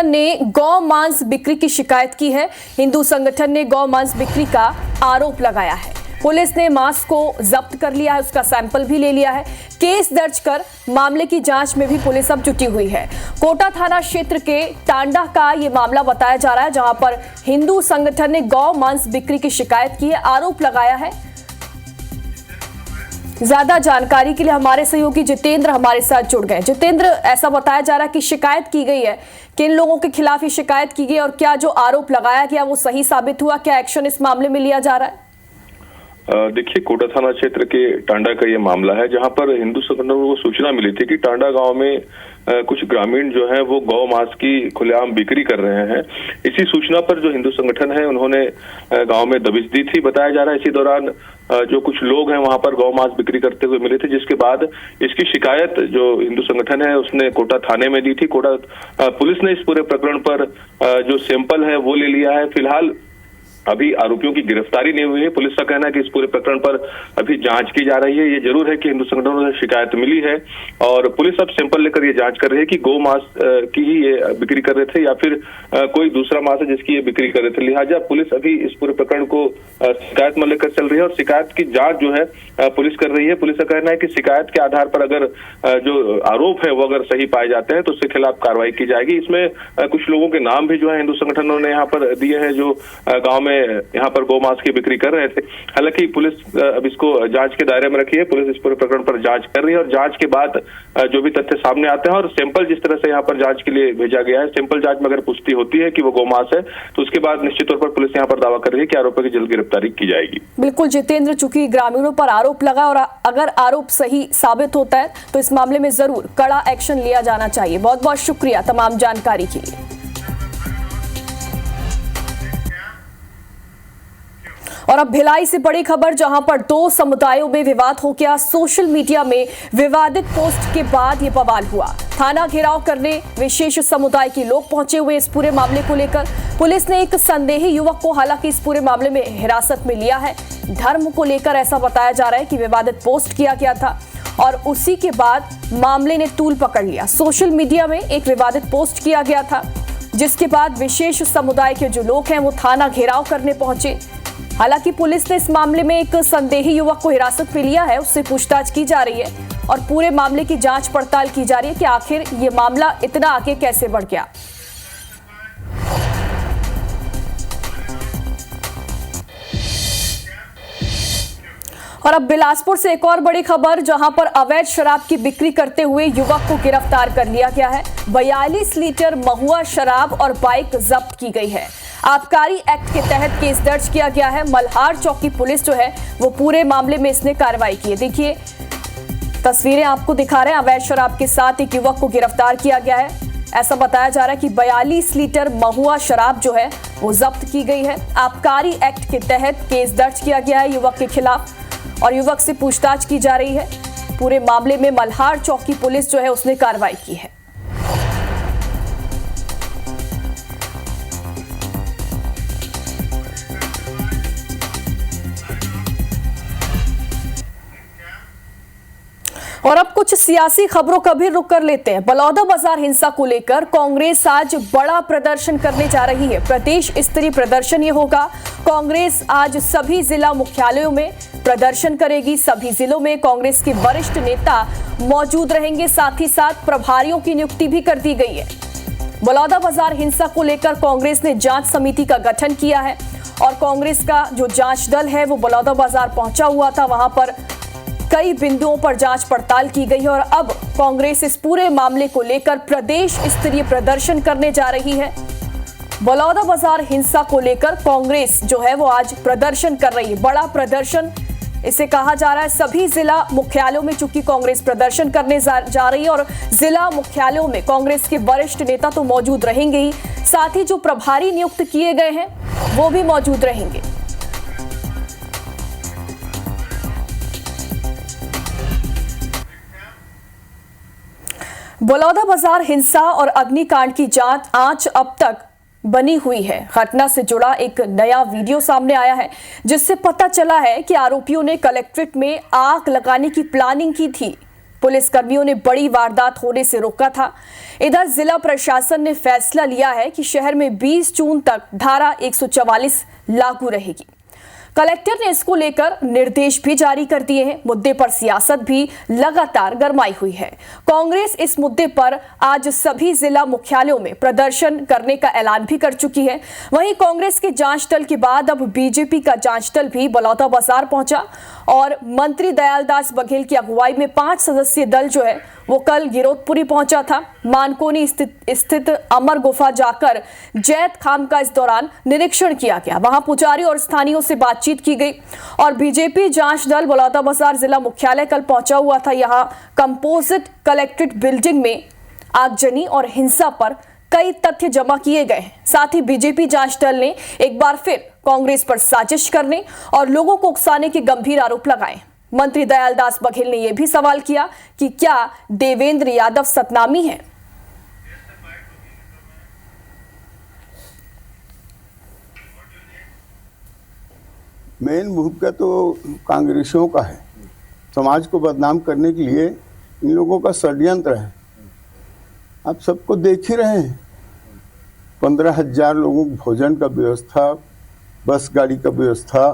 संगठन ने गौ मांस बिक्री की शिकायत की है। हिंदू संगठन ने गौ मांस बिक्री का आरोप लगाया है। पुलिस ने मांस को जब्त कर लिया है, उसका सैंपल भी ले लिया है। केस दर्ज कर मामले की जांच में भी पुलिस अब जुटी हुई है। कोटा थाना क्षेत्र के टांडा का ये मामला बताया जा रहा है, जहां पर हिंदू संगठन ने गौ मांस बिक्री की शिकायत की है, आरोप लगाया है। ज्यादा जानकारी के लिए हमारे सहयोगी जितेंद्र हमारे साथ जुड़ गए। जितेंद्र, ऐसा बताया जा रहा है कि शिकायत की गई है, किन लोगों के खिलाफ ये शिकायत की गई और क्या जो आरोप लगाया गया वो सही साबित हुआ? क्या एक्शन इस मामले में लिया जा रहा है? देखिए, कोटा थाना क्षेत्र के टांडा का ये मामला है, जहां पर हिंदू संगठनों को सूचना मिली थी कि टांडा गांव में कुछ ग्रामीण जो हैं वो गौ मांस की खुलेआम बिक्री कर रहे हैं। इसी सूचना पर जो हिंदू संगठन है उन्होंने गांव में दबिश दी थी, बताया जा रहा है। इसी दौरान जो कुछ लोग हैं वहां पर गौ मांस बिक्री करते हुए मिले थे, जिसके बाद इसकी शिकायत जो हिंदू संगठन है उसने कोटा थाने में दी थी। कोटा पुलिस ने इस पूरे प्रकरण पर जो सैंपल है वो ले लिया है। फिलहाल अभी आरोपियों की गिरफ्तारी नहीं हुई है। पुलिस का कहना है कि इस पूरे प्रकरण पर अभी जांच की जा रही है। ये जरूर है कि हिंदू संगठनों से शिकायत मिली है और पुलिस अब सैंपल लेकर ये जांच कर रही है कि गौ मांस की ही ये बिक्री कर रहे थे या फिर कोई दूसरा मांस है जिसकी ये बिक्री कर रहे थे। लिहाजा पुलिस अभी इस पूरे प्रकरण को शिकायत में लेकर चल रही है और शिकायत की जाँच जो है पुलिस कर रही है। पुलिस का कहना है कि शिकायत के आधार पर अगर जो आरोप है वो अगर सही पाए जाते हैं तो उसके खिलाफ कार्रवाई की जाएगी। इसमें कुछ लोगों के नाम भी जो है हिंदू संगठनों ने यहाँ पर दिए हैं जो गाँव में यहाँ पर गौ मांस की बिक्री कर रहे थे। हालांकि पुलिस अब इसको जांच के दायरे में रखी है। पुलिस इस पूरे प्रकरण पर जांच कर रही है और जांच के बाद जो भी तथ्य सामने आते हैं और सैंपल जिस तरह से यहाँ पर जांच के लिए भेजा गया है, सैंपल जांच में अगर पुष्टि होती है कि वो गौ मांस है तो उसके बाद निश्चित तौर पर पुलिस यहाँ पर दावा कर रही है कि आरोपियों की जल्द गिरफ्तारी की जाएगी। बिल्कुल जितेंद्र, चूंकि ग्रामीणों पर आरोप लगा और अगर आरोप सही साबित होता है तो इस मामले में जरूर कड़ा एक्शन लिया जाना चाहिए। बहुत बहुत शुक्रिया तमाम जानकारी के लिए। और अब भिलाई से बड़ी खबर, जहां पर दो समुदायों में विवाद हो गया। सोशल मीडिया में विवादित पोस्ट के बाद यह बवाल हुआ। थाना घेराव करने विशेष समुदाय के लोग पहुंचे हुए इस पूरे मामले को लेकर पुलिस ने एक संदेही युवक को हालांकि इस पूरे मामले में हिरासत में लिया है। धर्म को लेकर ऐसा बताया जा रहा है कि विवादित पोस्ट किया गया था और उसी के बाद मामले ने तूल पकड़ लिया। सोशल मीडिया में एक विवादित पोस्ट किया गया था, जिसके बाद विशेष समुदाय के जो लोग हैं वो थाना घेराव करने पहुंचे। हालांकि पुलिस ने इस मामले में एक संदेही युवक को हिरासत में लिया है, उससे पूछताछ की जा रही है और पूरे मामले की जांच पड़ताल की जा रही है कि आखिर ये मामला इतना आगे कैसे बढ़ गया। और अब बिलासपुर से एक और बड़ी खबर, जहां पर अवैध शराब की बिक्री करते हुए युवक को गिरफ्तार कर लिया गया है। 42 लीटर महुआ शराब और बाइक जब्त की गई है। आबकारी एक्ट के तहत केस दर्ज किया गया है। मल्हार चौकी पुलिस जो है वो पूरे मामले में इसने कार्रवाई की है। देखिए तस्वीरें आपको दिखा रहे हैं। अवैध शराब के साथ एक युवक को गिरफ्तार किया गया है। ऐसा बताया जा रहा है कि 42 लीटर महुआ शराब जो है वो जब्त की गई है। आबकारी एक्ट के तहत केस दर्ज किया गया है युवक के खिलाफ और युवक से पूछताछ की जा रही है। पूरे मामले में मल्हार चौकी पुलिस जो है उसने कार्रवाई की है। और अब कुछ सियासी खबरों का भी रुख कर लेते हैं। बलौदाबाजार हिंसा को लेकर कांग्रेस आज बड़ा प्रदर्शन करने जा रही है। प्रदेश स्तरीय प्रदर्शन ये होगा। कांग्रेस आज सभी जिला मुख्यालयों में प्रदर्शन करेगी। सभी जिलों में कांग्रेस के वरिष्ठ नेता मौजूद रहेंगे। साथ ही साथ प्रभारियों की नियुक्ति भी कर दी गई है। बलौदाबाजार हिंसा को लेकर कांग्रेस ने जांच समिति का गठन किया है और कांग्रेस का जो जांच दल है वो बलौदाबाजार पहुंचा हुआ था। वहां पर कई बिंदुओं पर जांच पड़ताल की गई है और अब कांग्रेस इस पूरे मामले को लेकर प्रदेश स्तरीय प्रदर्शन करने जा रही है। बलौदाबाजार हिंसा को लेकर कांग्रेस जो है वो आज प्रदर्शन कर रही है। बड़ा प्रदर्शन इसे कहा जा रहा है। सभी जिला मुख्यालयों में चूंकि कांग्रेस प्रदर्शन करने जा रही है और जिला मुख्यालयों में कांग्रेस के वरिष्ठ नेता तो मौजूद रहेंगे ही, साथ ही जो प्रभारी नियुक्त किए गए हैं वो भी मौजूद रहेंगे। बलौदाबाजार हिंसा और अग्निकांड की जांच आज अब तक बनी हुई है। घटना से जुड़ा एक नया वीडियो सामने आया है, जिससे पता चला है कि आरोपियों ने कलेक्ट्रेट में आग लगाने की प्लानिंग की थी। पुलिस कर्मियों ने बड़ी वारदात होने से रोका था। इधर जिला प्रशासन ने फैसला लिया है कि शहर में 20 जून तक धारा 144 लागू रहेगी। कलेक्टर ने इसको लेकर निर्देश भी जारी कर दिए हैं। मुद्दे पर सियासत भी लगातार गरमाई हुई है। कांग्रेस इस मुद्दे पर आज सभी जिला मुख्यालयों में प्रदर्शन करने का ऐलान भी कर चुकी है। वहीं कांग्रेस के जांच दल के बाद अब बीजेपी का जांच दल भी बलौदाबाजार पहुंचा और मंत्री दयालदास बघेल की अगुवाई में 5 सदस्यीय दल जो है वो कल गिरोधपुरी पहुंचा था। मानकोनी स्थित अमर गुफा जाकर जैत खाम का इस दौरान निरीक्षण किया गया। वहां पुजारी और स्थानीयों से बातचीत की गई और बीजेपी जांच दल बलौदाबाजार जिला मुख्यालय कल पहुंचा हुआ था। यहां कंपोजिट कलेक्ट्रेट बिल्डिंग में आगजनी और हिंसा पर कई तथ्य जमा किए गए। साथ ही बीजेपी जांच दल ने एक बार फिर कांग्रेस पर साजिश करने और लोगों को उकसाने के गंभीर आरोप लगाए। मंत्री दयालदास बघेल ने यह भी सवाल किया कि क्या देवेंद्र यादव सतनामी है। मेन भूमिका तो कांग्रेसियों का है। समाज को बदनाम करने के लिए इन लोगों का षड्यंत्र है। आप सबको देख ही रहे हैं। 15,000 लोगों को भोजन का व्यवस्था, बस गाड़ी का व्यवस्था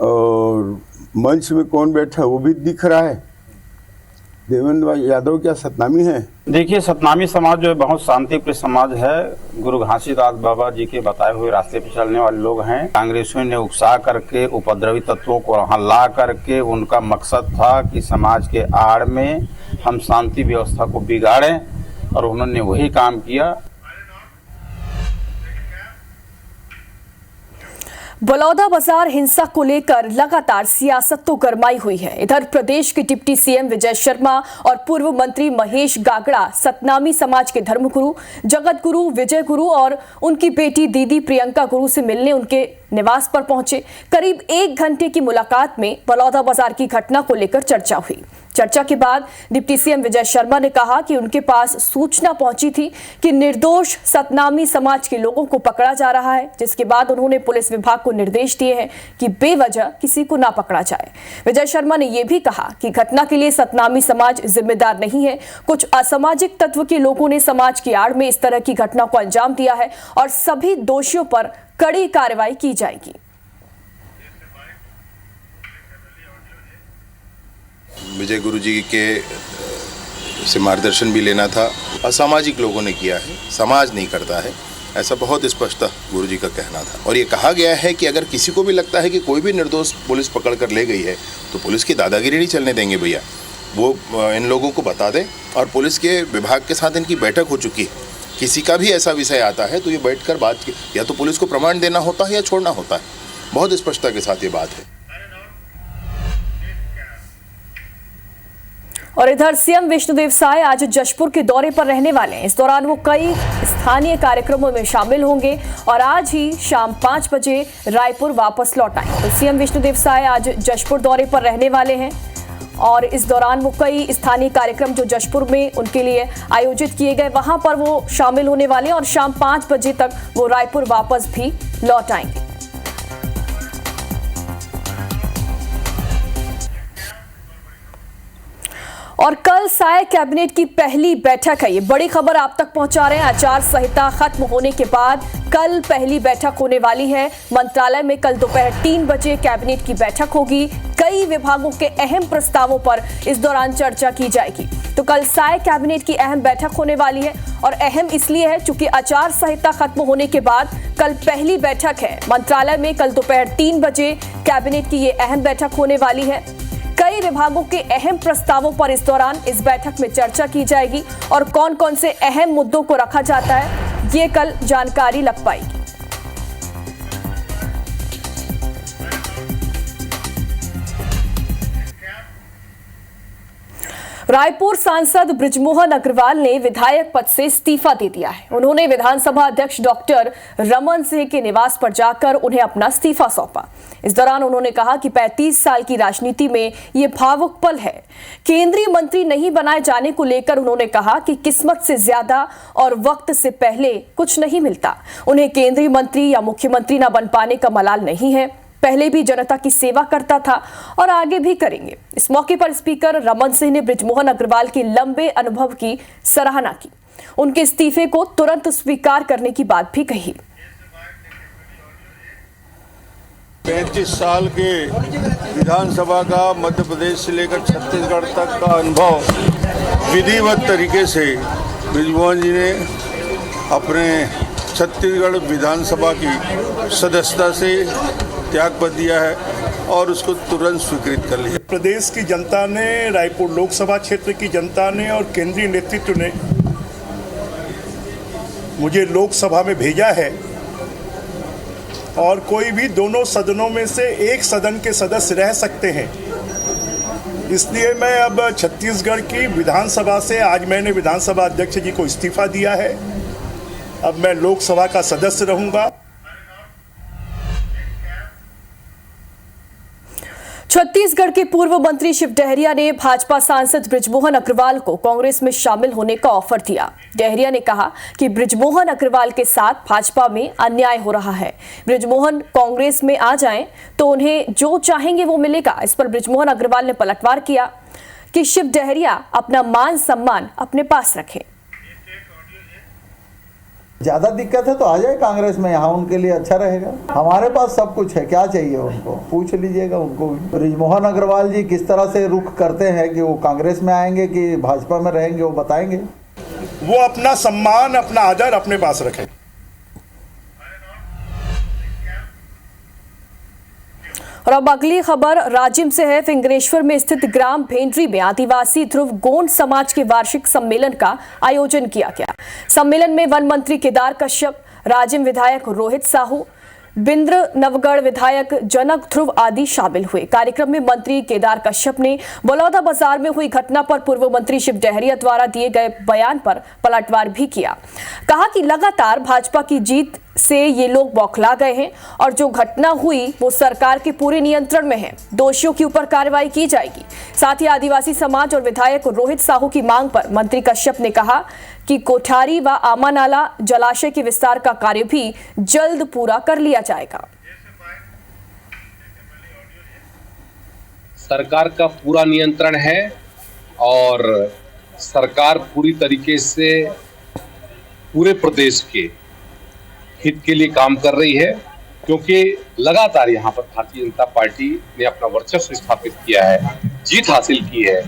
और मंच में कौन बैठा वो भी दिख रहा है। देवेंद्र यादव क्या सतनामी है? देखिए, सतनामी समाज जो है बहुत शांतिप्रिय समाज है। गुरु घासीदास बाबा जी के बताए हुए रास्ते पर चलने वाले लोग हैं। कांग्रेसियों ने उकसा करके उपद्रवी तत्वों को वहाँ ला करके उनका मकसद था कि समाज के आड़ में हम शांति व्यवस्था को बिगाड़ें और उन्होंने वही काम किया। बलौदाबाजार हिंसा को लेकर लगातार सियासत तो गरमाई हुई है। इधर प्रदेश के डिप्टी सीएम विजय शर्मा और पूर्व मंत्री महेश गागड़ा सतनामी समाज के धर्मगुरु जगत गुरु विजय गुरु और उनकी बेटी दीदी प्रियंका गुरु से मिलने उनके निवास पर पहुंचे। करीब 1 घंटे की मुलाकात में बलौदाबाजार की घटना को लेकर चर्चा हुई। चर्चा के बाद डिप्टी सीएम विजय शर्मा ने कहा कि उनके पास सूचना पहुंची थी कि निर्दोष सतनामी समाज के लोगों को पकड़ा जा रहा है, जिसके बाद उन्होंने पुलिस विभाग को निर्देश दिए हैं कि बेवजह किसी को ना पकड़ा जाए। विजय शर्मा ने यह भी कहा कि घटना के लिए सतनामी समाज जिम्मेदार नहीं है। कुछ असामाजिक तत्व के लोगों ने समाज की आड़ में इस तरह की घटना को अंजाम दिया है और सभी दोषियों पर कड़ी कार्रवाई की जाएगी। विजय गुरु जी के से मार्गदर्शन भी लेना था। असामाजिक लोगों ने किया है, समाज नहीं करता है, ऐसा बहुत स्पष्ट गुरु जी का कहना था। और ये कहा गया है कि अगर किसी को भी लगता है कि कोई भी निर्दोष पुलिस पकड़ कर ले गई है तो पुलिस की दादागिरी नहीं चलने देंगे भैया। वो इन लोगों को बता दें और पुलिस के विभाग के साथ इनकी बैठक हो चुकी है। किसी का भी ऐसा विषय आता है तो ये बैठकर बात की, या तो पुलिस को प्रमाण देना होता है या छोड़ना होता है। बहुत स्पष्टता के साथ ये बात है। और इधर सीएम विष्णुदेव साय आज जशपुर के दौरे पर रहने वाले हैं। इस दौरान वो कई स्थानीय कार्यक्रमों में शामिल होंगे और आज ही शाम 5 बजे रायपुर वापस लौट आएंगे। तो सीएम विष्णुदेव साय आज जशपुर दौरे पर रहने वाले हैं और इस दौरान वो कई स्थानीय कार्यक्रम जो जशपुर में उनके लिए आयोजित किए गए वहां पर वो शामिल होने वाले हैं और शाम 5 बजे तक वो रायपुर वापस भी लौट आएंगे। और कल साय कैबिनेट की पहली बैठक है। ये बड़ी खबर आप तक पहुंचा रहे हैं। आचार संहिता खत्म होने के बाद कल पहली बैठक होने वाली है। मंत्रालय में कल दोपहर 3 बजे कैबिनेट की बैठक होगी। कई विभागों के अहम प्रस्तावों पर इस दौरान चर्चा की जाएगी। तो कल साय कैबिनेट की अहम बैठक होने वाली है और अहम इसलिए है क्योंकि आचार संहिता खत्म होने के बाद कल पहली बैठक है। मंत्रालय में कल दोपहर 3 बजे कैबिनेट की ये अहम बैठक होने वाली है। कई विभागों के अहम प्रस्तावों पर इस दौरान इस बैठक में चर्चा की जाएगी और कौन कौन से अहम मुद्दों को रखा जाता है ये कल जानकारी लग पाएगी। रायपुर सांसद बृजमोहन अग्रवाल ने विधायक पद से इस्तीफा दे दिया है। उन्होंने विधानसभा अध्यक्ष डॉक्टर रमन सिंह के निवास पर जाकर उन्हें अपना इस्तीफा सौंपा। इस दौरान उन्होंने कहा कि 35 साल की राजनीति में ये भावुक पल है। केंद्रीय मंत्री नहीं बनाए जाने को लेकर उन्होंने कहा कि किस्मत से ज्यादा और वक्त से पहले कुछ नहीं मिलता। उन्हें केंद्रीय मंत्री या मुख्यमंत्री न बन पाने का मलाल नहीं है। पहले भी जनता की सेवा करता था और आगे भी करेंगे। इस मौके पर स्पीकर रमन सिंह ने बृजमोहन अग्रवाल के लंबे अनुभव की सराहना की। उनके इस्तीफे को तुरंत स्वीकार करने की बात भी कही। 35 साल के विधानसभा का मध्य प्रदेश से लेकर छत्तीसगढ़ तक का अनुभव विधिवत तरीके से बृजमोहन जी ने अपने छत्तीसगढ़ विधानसभा की सदस्यता से त्याग पत्र दिया है और उसको तुरंत स्वीकृत कर लिया। प्रदेश की जनता ने, रायपुर लोकसभा क्षेत्र की जनता ने और केंद्रीय नेतृत्व ने मुझे लोकसभा में भेजा है और कोई भी दोनों सदनों में से एक सदन के सदस्य रह सकते हैं। इसलिए मैं अब छत्तीसगढ़ की विधानसभा से, आज मैंने विधानसभा अध्यक्ष जी को इस्तीफा दिया है। अब मैं लोकसभा का सदस्य रहूंगा। छत्तीसगढ़ के पूर्व मंत्री शिव डहरिया ने भाजपा सांसद बृजमोहन अग्रवाल को कांग्रेस में शामिल होने का ऑफर दिया। डहरिया ने कहा कि बृजमोहन अग्रवाल के साथ भाजपा में अन्याय हो रहा है। बृजमोहन कांग्रेस में आ जाएं तो उन्हें जो चाहेंगे वो मिलेगा। इस पर बृजमोहन अग्रवाल ने पलटवार किया कि शिव डहरिया अपना मान सम्मान अपने पास रखें। ज्यादा दिक्कत है तो आ जाए कांग्रेस में, यहाँ उनके लिए अच्छा रहेगा। हमारे पास सब कुछ है, क्या चाहिए उनको, पूछ लीजिएगा उनको भी। बृजमोहन अग्रवाल जी किस तरह से रुख करते हैं कि वो कांग्रेस में आएंगे कि भाजपा में रहेंगे, वो बताएंगे। वो अपना सम्मान, अपना आदर अपने पास रखें। और अब अगली खबर राजिम से है। फिंगरेश्वर में स्थित ग्राम भेंडरी में आदिवासी ध्रुव गोंड समाज के वार्षिक सम्मेलन का आयोजन किया गया। सम्मेलन में वन मंत्री केदार कश्यप, राजिम विधायक रोहित साहू, बिंद्र नवगढ़ विधायक जनक ध्रुव आदि शामिल हुए। कार्यक्रम में मंत्री केदार कश्यप ने बलौदा बाजार में हुई घटना पर पूर्व मंत्री शिव डहरिया द्वारा दिए गए बयान पर पलटवार भी किया। कहा कि लगातार भाजपा की जीत से ये लोग बौखला गए हैं और जो घटना हुई वो सरकार के पूरे नियंत्रण में है। दोषियों के ऊपर कार्रवाई की जाएगी। साथ ही आदिवासी समाज और विधायक रोहित साहू की मांग पर मंत्री कश्यप ने कहा कि कोठारी व आमानाला जलाशय के विस्तार का कार्य भी जल्द पूरा कर लिया जाएगा। सरकार का पूरा नियंत्रण है और सरकार पूरी तरीके से पूरे प्रदेश के हित के लिए काम कर रही है, क्योंकि लगातार यहाँ पर भारतीय जनता पार्टी ने अपना वर्चस्व स्थापित किया है, जीत हासिल की है।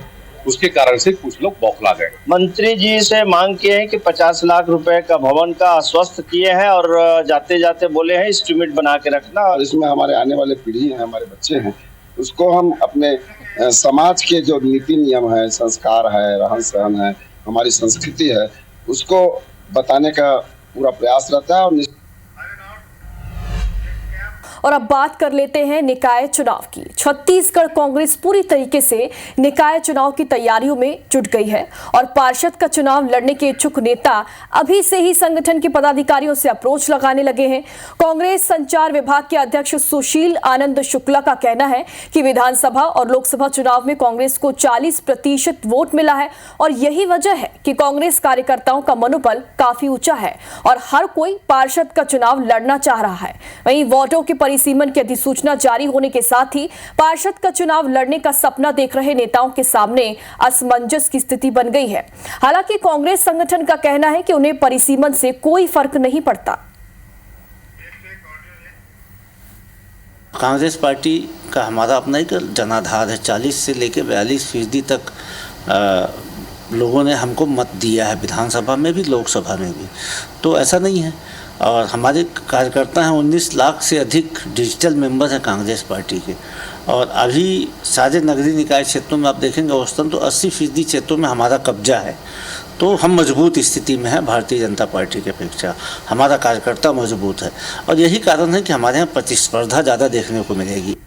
उसके कारण से कुछ लोग बौखला गए। मंत्री जी से मांग किए हैं कि 50 लाख रुपए का भवन का आश्वस्त किए हैं और जाते जाते बोले हैं एस्टीमेट बना के रखना। और इसमें हमारे आने वाले पीढ़ी है, हमारे बच्चे हैं, उसको हम अपने समाज के जो नीति नियम है, संस्कार है, रहन सहन है, हमारी संस्कृति है, उसको बताने का पूरा प्रयास रहता है। और अब बात कर लेते हैं निकाय चुनाव की। छत्तीसगढ़ कांग्रेस पूरी तरीके से निकाय चुनाव की तैयारियों में जुट गई है और पार्षद का चुनाव लड़ने के इच्छुक नेता अभी से ही संगठन के पदाधिकारियों से अप्रोच लगाने लगे हैं। कांग्रेस संचार विभाग के अध्यक्ष सुशील आनंद शुक्ला का कहना है कि विधानसभा और लोकसभा चुनाव में कांग्रेस को 40% वोट मिला है और यही वजह है कि कांग्रेस कार्यकर्ताओं का मनोबल काफी ऊंचा है और हर कोई पार्षद का चुनाव लड़ना चाह रहा है। वहीं वोटों के परिसीमन की अधिसूचना जारी होने के साथ ही पार्षद का चुनाव लड़ने का सपना देख रहे नेताओं के सामने असमंजस की स्थिति बन गई है। हालांकि कांग्रेस संगठन का कहना है कि उन्हें परिसीमन से कोई फर्क नहीं पड़ता। कांग्रेस पार्टी का हमारा अपना एक जनाधार है। 40 से लेकर 42% तक लोगों ने हमको मत दिया है, विधानसभा में भी लोकसभा में भी। तो ऐसा नहीं है। और हमारे कार्यकर्ता हैं 19 लाख से अधिक डिजिटल मेंबर हैं कांग्रेस पार्टी के। और अभी सारे नगरीय निकाय क्षेत्रों में आप देखेंगे औसतन तो 80% क्षेत्रों में हमारा कब्जा है। तो हम मजबूत स्थिति में हैं भारतीय जनता पार्टी की अपेक्षा। हमारा कार्यकर्ता मजबूत है और यही कारण है कि हमारे यहाँ प्रतिस्पर्धा ज़्यादा देखने को मिलेगी।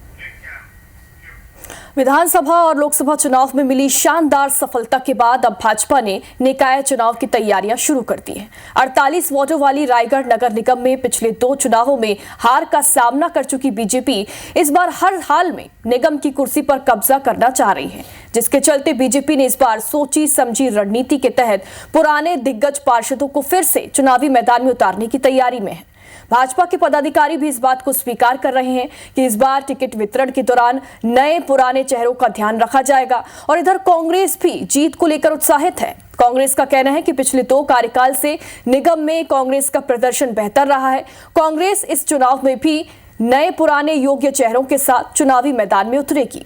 विधानसभा और लोकसभा चुनाव में मिली शानदार सफलता के बाद अब भाजपा ने निकाय चुनाव की तैयारियां शुरू कर दी हैं। 48 वोटों वाली रायगढ़ नगर निगम में पिछले 2 चुनावों में हार का सामना कर चुकी बीजेपी इस बार हर हाल में निगम की कुर्सी पर कब्जा करना चाह रही है, जिसके चलते बीजेपी ने इस बार सोची समझी रणनीति के तहत पुराने दिग्गज पार्षदों को फिर से चुनावी मैदान में उतारने की तैयारी में है। भाजपा के पदाधिकारी भी इस बात को स्वीकार कर रहे हैं कि इस बार टिकट वितरण के दौरान नए पुराने चेहरों का ध्यान रखा जाएगा। और इधर कांग्रेस भी जीत को लेकर उत्साहित है। कांग्रेस का कहना है कि पिछले 2 कार्यकाल से निगम में कांग्रेस का प्रदर्शन बेहतर रहा है। कांग्रेस इस चुनाव में भी नए पुराने योग्य चेहरों के साथ चुनावी मैदान में उतरेगी।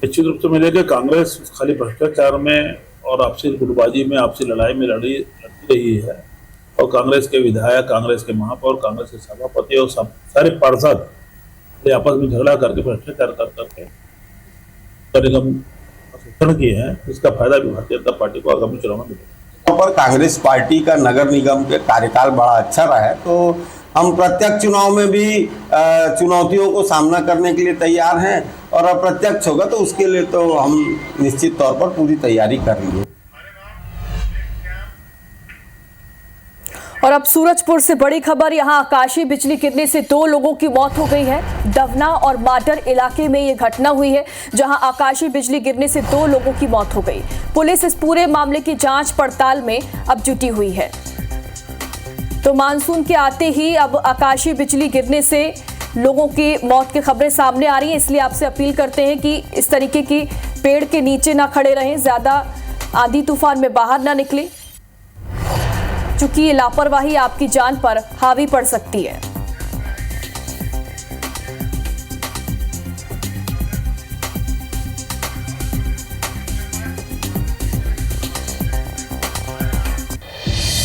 निश्चित रूप से मिलेगा। कांग्रेस खाली भ्रष्टाचार में और आपसी गुटबाजी में, आपसी लड़ाई में लड़ती रही है और कांग्रेस के विधायक, कांग्रेस के महापौर, कांग्रेस के सभापति और सारे पार्षद आपस में झगड़ा करके भ्रष्टाचार कर करके निगम शोषण किए हैं। इसका फायदा भी भारतीय जनता पार्टी को आगामी चुनाव में मिलेगा। पर कांग्रेस पार्टी का नगर निगम के कार्यकाल बड़ा अच्छा रहा है, तो हम प्रत्यक्ष चुनाव में भी चुनौतियों को सामना करने के लिए तैयार हैं और अप्रत्यक्ष होगा तो उसके लिए तो हम निश्चित तौर पर पूरी तैयारी कर रही है। और अब सूरजपुर से बड़ी खबर। यहां आकाशीय बिजली गिरने से 2 लोगों की मौत हो गई है। दवना और माटर इलाके में यह घटना हुई है, जहां आकाशीय बिजली गिरने से 2 लोगों की मौत हो गई। पुलिस इस पूरे मामले की जांच पड़ताल में अब जुटी हुई है। तो मानसून के आते ही अब आकाशीय बिजली गिरने से लोगों की मौत की खबरें सामने आ रही हैं, इसलिए आपसे अपील करते हैं कि इस तरीके की पेड़ के नीचे ना खड़े रहें, ज्यादा आंधी तूफान में बाहर ना निकलें, चूंकि ये लापरवाही आपकी जान पर हावी पड़ सकती है।